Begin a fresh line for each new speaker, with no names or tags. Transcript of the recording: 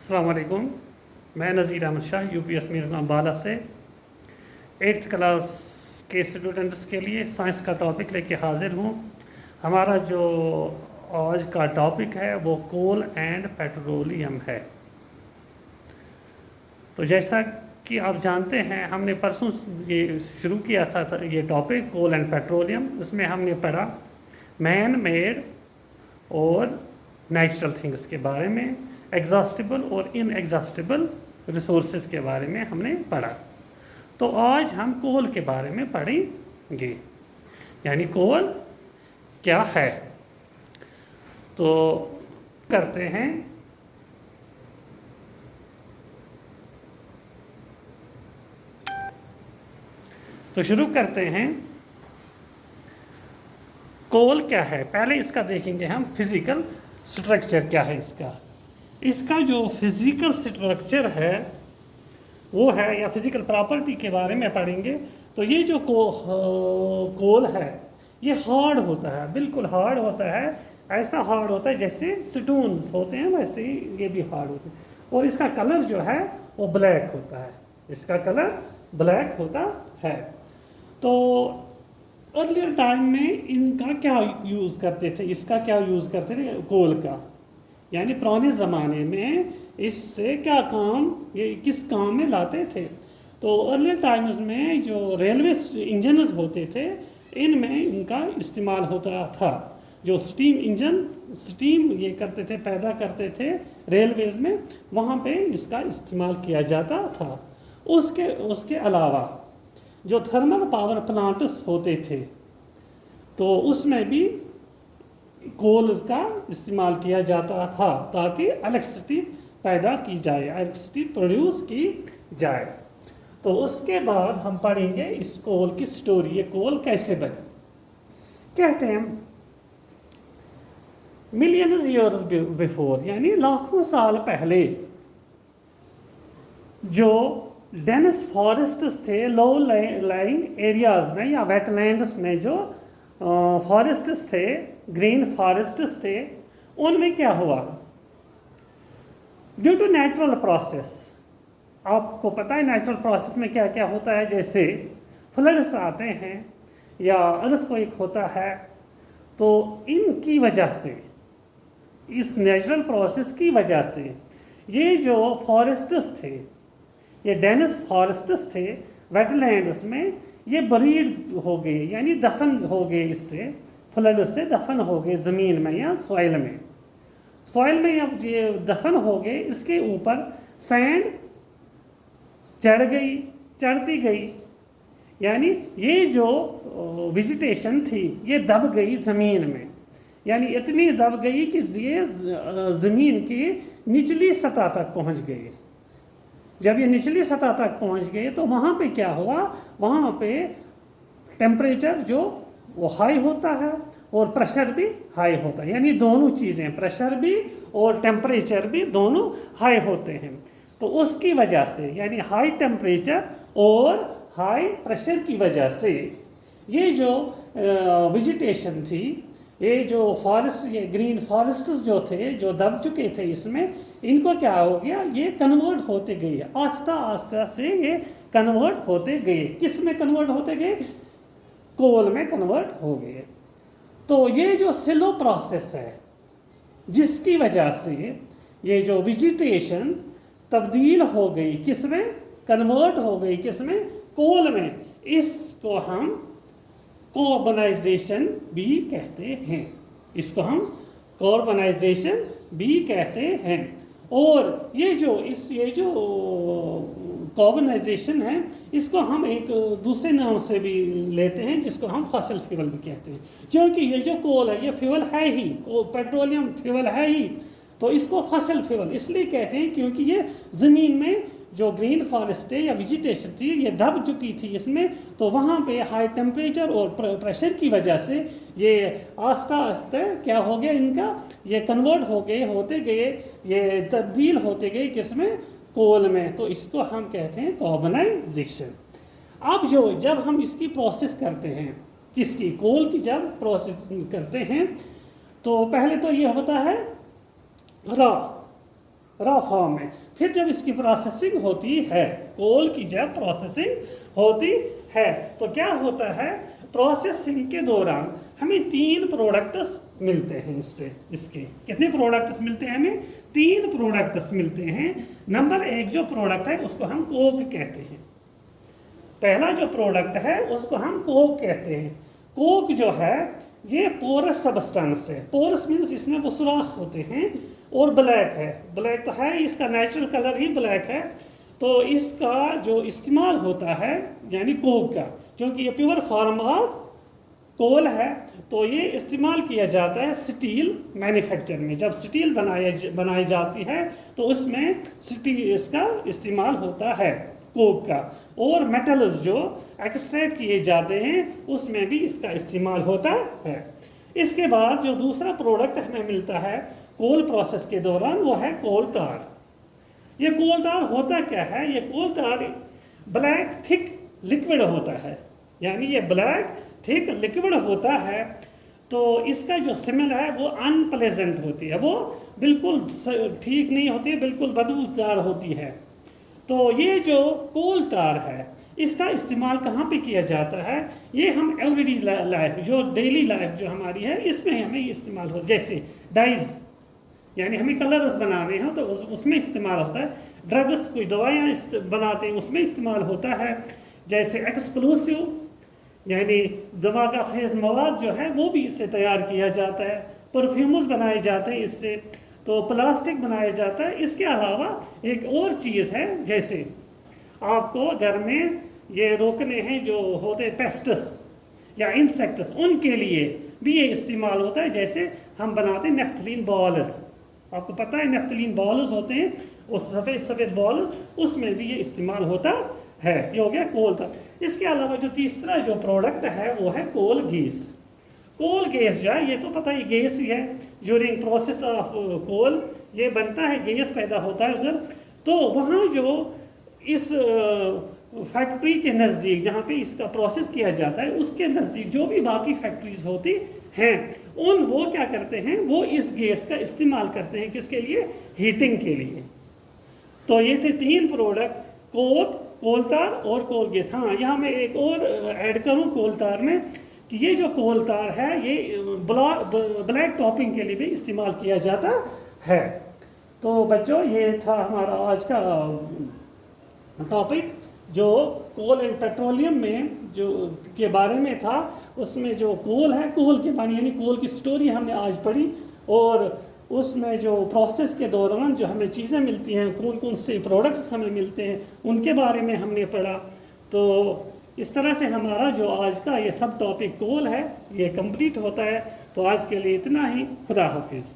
अस्सलाम वालेकुम। मैं नज़ीर अहमद शाह यूपीएस मीर अम्बाला से 8th क्लास के स्टूडेंट्स के लिए साइंस का टॉपिक लेके हाज़िर हूँ। हमारा जो आज का टॉपिक है वो कोल एंड पेट्रोलियम है। तो जैसा कि आप जानते हैं हमने परसों ये शुरू किया था ये टॉपिक कोल एंड पेट्रोलियम। इसमें हमने पढ़ा मैन मेड और नेचुरल थिंग्स के बारे में, एग्जॉस्टिबल और इनएग्जॉस्टिबल रिसोर्सेज के बारे में हमने पढ़ा। तो आज हम कोल के बारे में पढ़ेंगे, यानी कोल क्या है। तो करते हैं। तो शुरू करते हैं। कोल क्या है, पहले इसका देखेंगे हम फिजिकल स्ट्रक्चर क्या है इसका जो फिजिकल स्ट्रक्चर है वो है, या फिजिकल प्रॉपर्टी के बारे में पढ़ेंगे। तो ये जो कोल है ये हार्ड होता है, बिल्कुल हार्ड होता है। ऐसा हार्ड होता है जैसे स्टोन्स होते हैं, वैसे ही ये भी हार्ड होता है। और इसका कलर जो है वो ब्लैक होता है, इसका कलर ब्लैक होता है। तो अर्लियर टाइम में इनका क्या यूज़ करते थे, इसका क्या यूज़ करते थे कोल का, यानी पुराने ज़माने में इससे क्या काम, ये किस काम में लाते थे। तो अर्लियर टाइम्स में जो रेलवे इंजन्स होते थे इनमें इनका इस्तेमाल होता था। जो स्टीम इंजन स्टीम ये करते थे, पैदा करते थे रेलवेज में, वहाँ पे इसका इस्तेमाल किया जाता था। उसके अलावा जो थर्मल पावर प्लांट्स होते थे तो उसमें भी कोल का इस्तेमाल किया जाता था ताकि इलेक्ट्रिसिटी पैदा की जाए, इलेक्ट्रिसिटी प्रोड्यूस की जाए। तो उसके बाद हम पढ़ेंगे इस कोल की स्टोरी, ये कोल कैसे बने। कहते हैं मिलियंस ईयर्स बिफोर, यानी लाखों साल पहले जो डेंस फॉरेस्ट्स थे लो लाइंग एरियाज में या वेटलैंड्स में, जो फॉरेस्ट्स थे, ग्रीन फॉरेस्ट्स थे, उनमें क्या हुआ ड्यू टू नेचुरल प्रोसेस। आपको पता है नेचुरल प्रोसेस में क्या क्या होता है, जैसे फ्लड्स आते हैं या अर्थक्वेक होता है। तो इनकी वजह से, इस नेचुरल प्रोसेस की वजह से ये जो फॉरेस्ट्स थे, ये डेंस फॉरेस्ट्स थे वेटलैंड्स में, ये बरीड हो गए, यानी दफन हो गए, इससे फ्लड से दफन हो गए ज़मीन में या सॉइल में। सॉइल में अब ये दफन हो गए, इसके ऊपर सैंड चढ़ती गई, यानी ये जो वेजिटेशन थी ये दब गई ज़मीन में, यानी इतनी दब गई कि ये ज़मीन की निचली सतह तक पहुंच गई। जब ये निचली सतह तक पहुंच गए तो वहाँ पे क्या हुआ, वहाँ पे टेम्परेचर जो वो हाई होता है और प्रेशर भी हाई होता है, यानी दोनों चीज़ें, प्रेशर भी और टेम्परेचर भी दोनों हाई होते हैं। तो उसकी वजह से, यानी हाई टेम्परेचर और हाई प्रेशर की वजह से ये जो वेजिटेशन थी, ये जो फॉरेस्ट, ये ग्रीन फॉरेस्ट जो थे, जो दब चुके थे, इसमें इनको क्या हो गया, ये कन्वर्ट होते गए, आस्ता आस्ता से ये कन्वर्ट होते गए। किस में कन्वर्ट होते गए, कोल में कन्वर्ट हो गए। तो ये जो स्लो प्रोसेस है जिसकी वजह से ये जो वेजिटेशन तब्दील हो गई, किस में कन्वर्ट हो गई, किस में, कोल में, इसको हम कार्बनाइजेशन भी कहते हैं, इसको हम कार्बनाइजेशन भी कहते हैं। और ये जो कार्बनाइजेशन है इसको हम एक दूसरे नाम से भी लेते हैं जिसको हम फॉसिल फ्यूल भी कहते हैं, क्योंकि ये जो कोल है ये फ्यूल है ही, पेट्रोलियम फ्यूल है ही। तो इसको फॉसिल फ्यूल इसलिए कहते हैं क्योंकि ये ज़मीन में जो ग्रीन फॉरेस्ट है या वेजिटेशन थी ये दब चुकी थी इसमें, तो वहाँ पे हाई टेम्परेचर और प्रेशर की वजह से ये आस्ता आस्ता क्या हो गया, इनका ये कन्वर्ट हो गए, होते गए, ये तब्दील होते गए किसमें, कोल में। तो इसको हम कहते हैं कार्बनाइजेशन। अब जब हम इसकी प्रोसेस करते हैं, किसकी, कोल की जब प्रोसेस करते हैं, तो पहले तो ये होता है रॉ, रॉ फॉर्म में। फिर जब इसकी प्रोसेसिंग होती है, कोल की जब प्रोसेसिंग होती है तो क्या होता है, प्रोसेसिंग के दौरान हमें 3 प्रोडक्ट्स मिलते हैं इससे। इसके कितने प्रोडक्ट्स मिलते हैं हमें? 3 प्रोडक्ट्स मिलते हैं। नंबर 1 जो प्रोडक्ट है उसको हम कोक कहते हैं। पहला जो प्रोडक्ट है उसको हम कोक कहते हैं। कोक जो है ये पोरस सब्सटेंस है। पोरस मीन्स इसमें वो सुराख होते हैं और ब्लैक है। ब्लैक तो है, इसका नेचुरल कलर ही ब्लैक है। तो इसका जो इस्तेमाल होता है यानी कोक का, क्योंकि ये प्योर फॉर्म ऑफ कोल है, तो ये इस्तेमाल किया जाता है स्टील मैन्युफैक्चर में। जब स्टील बनाई जाती है तो उसमें स्टील इसका इस्तेमाल होता है कोक का। और मेटल्स जो एक्सट्रैक्ट किए जाते हैं उसमें भी इसका इस्तेमाल होता है। इसके बाद जो दूसरा प्रोडक्ट हमें मिलता है कोल प्रोसेस के दौरान वो है कोल तार। ये कोल तार होता क्या है? ये कोल तार ब्लैक थिक लिक्विड होता है, यानी ये ब्लैक थिक लिक्विड होता है। तो इसका जो स्मेल है वो अनप्लेजेंट होती है, वो बिल्कुल ठीक नहीं होती है, बिल्कुल बदबूदार होती है। तो ये जो कोल तार है इसका इस्तेमाल कहाँ पे किया जाता है? ये हम एवरीडे लाइफ, जो डेली लाइफ जो हमारी है इसमें हमें इस्तेमाल हो। जैसे डाइज, यानी हमें कलर्स बनाने हैं तो उसमें इस्तेमाल होता है। ड्रग्स, कुछ दवाइयाँ बनाते हैं उसमें इस्तेमाल होता है। जैसे एक्सप्लोसिव, यानी धमाका खेज मवाद जो है वो भी इससे तैयार किया जाता है। परफ्यूम्स बनाए जाते हैं इससे। तो प्लास्टिक बनाया जाता है। इसके अलावा एक और चीज़ है, जैसे आपको घर में ये रोकने हैं जो होते हैं पेस्ट्स या इंसेक्ट्स, उनके लिए भी ये इस्तेमाल होता है। जैसे हम बनाते हैं नेफ्थलीन बॉल्स, आपको पता है नेफ्थलीन बॉल्स होते हैं, उस सफ़ेद सफ़ेद बॉल्स, उसमें भी ये इस्तेमाल होता है। ये हो गया कोल था। इसके अलावा जो तीसरा जो प्रोडक्ट है वो है कोल गैस। कोल गैस जो है ये तो पता ही गैस ही है। ड्यूरिंग प्रोसेस ऑफ कोल ये बनता है, गैस पैदा होता है उधर। तो वहाँ जो इस फैक्ट्री के नज़दीक जहाँ पे इसका प्रोसेस किया जाता है उसके नज़दीक जो भी बाकी फैक्ट्रीज होती हैं वो क्या करते हैं, वो इस गैस का इस्तेमाल करते हैं। किसके लिए? हीटिंग के लिए। तो ये थे 3 प्रोडक्ट, कोक, कोल तार और कोल गैस। हाँ, यहाँ मैं एक और ऐड करूँ कोल तार में कि ये जो कोल तार है ये ब्लैक टॉपिंग के लिए भी इस्तेमाल किया जाता है। तो बच्चों ये था हमारा आज का टॉपिक जो कोल एंड पेट्रोलियम में जो के बारे में था। उसमें जो कोल है, कोल के बारे यानी कोल की स्टोरी हमने आज पढ़ी, और उसमें जो प्रोसेस के दौरान जो हमें चीज़ें मिलती हैं, कौन कौन से प्रोडक्ट्स हमें मिलते हैं, उनके बारे में हमने पढ़ा। तो इस तरह से हमारा जो आज का ये सब टॉपिक कोल है ये कंप्लीट होता है। तो आज के लिए इतना ही। खुदा हाफिज़।